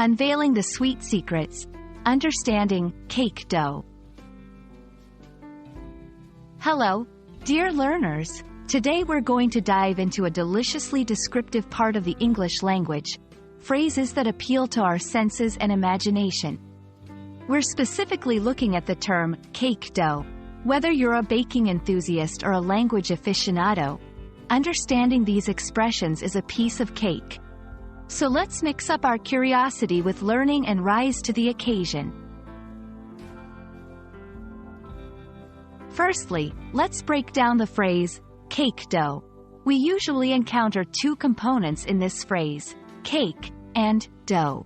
Unveiling the Sweet Secrets, Understanding Cake Dough. Hello, dear learners. Today we're going to dive into a deliciously descriptive part of the English language, phrases that appeal to our senses and imagination. We're specifically looking at the term cake dough. Whether you're a baking enthusiast or a language aficionado, understanding these expressions is a piece of cake. So let's mix up our curiosity with learning and rise to the occasion. Firstly, let's break down the phrase cake dough. We usually encounter two components in this phrase, cake and dough.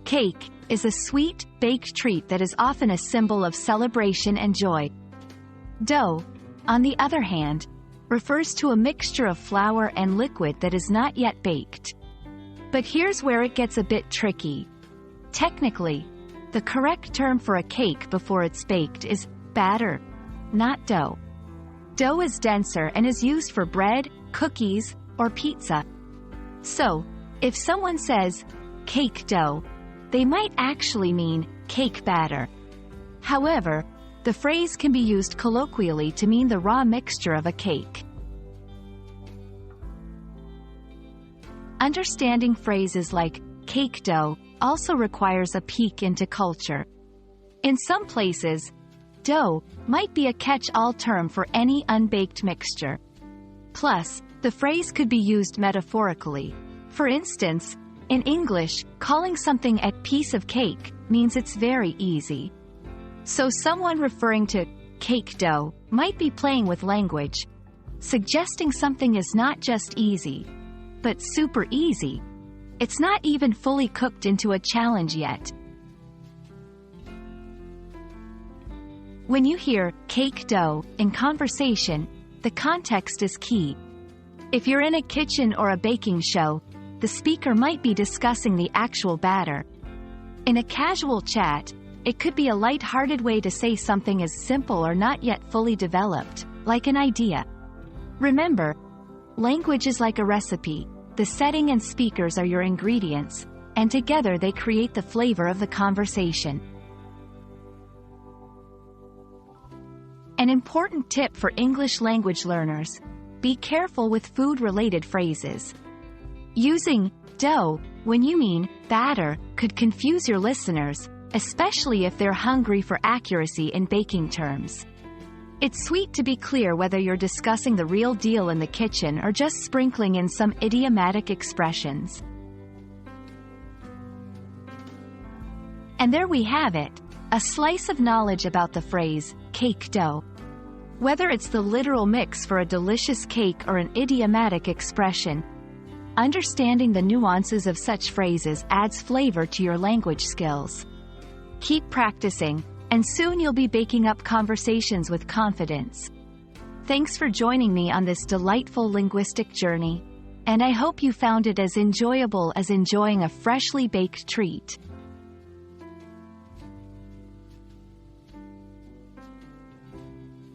Cake is a sweet, baked treat that is often a symbol of celebration and joy. Dough, on the other hand, refers to a mixture of flour and liquid that is not yet baked. But here's where it gets a bit tricky. Technically, the correct term for a cake before it's baked is batter, not dough. Dough is denser and is used for bread, cookies, or pizza. So, if someone says cake dough, they might actually mean cake batter. However, the phrase can be used colloquially to mean the raw mixture of a cake. Understanding phrases like cake dough also requires a peek into culture. In some places, dough might be a catch-all term for any unbaked mixture. Plus, the phrase could be used metaphorically. For instance, in English, calling something a piece of cake means it's very easy. So someone referring to cake dough might be playing with language, suggesting something is not just easy, but super easy. It's not even fully cooked into a challenge yet. When you hear cake dough in conversation, the context is key. If you're in a kitchen or a baking show, the speaker might be discussing the actual batter. In a casual chat, it could be a light-hearted way to say something is simple or not yet fully developed, like an idea. Remember, language is like a recipe. The setting and speakers are your ingredients, and together they create the flavor of the conversation. An important tip for English language learners: be careful with food-related phrases. Using dough when you mean batter could confuse your listeners, especially if they're hungry for accuracy in baking terms. It's sweet to be clear whether you're discussing the real deal in the kitchen or just sprinkling in some idiomatic expressions. And there we have it, a slice of knowledge about the phrase cake dough. Whether it's the literal mix for a delicious cake or an idiomatic expression, understanding the nuances of such phrases adds flavor to your language skills. Keep practicing, and soon you'll be baking up conversations with confidence. Thanks for joining me on this delightful linguistic journey, and I hope you found it as enjoyable as enjoying a freshly baked treat.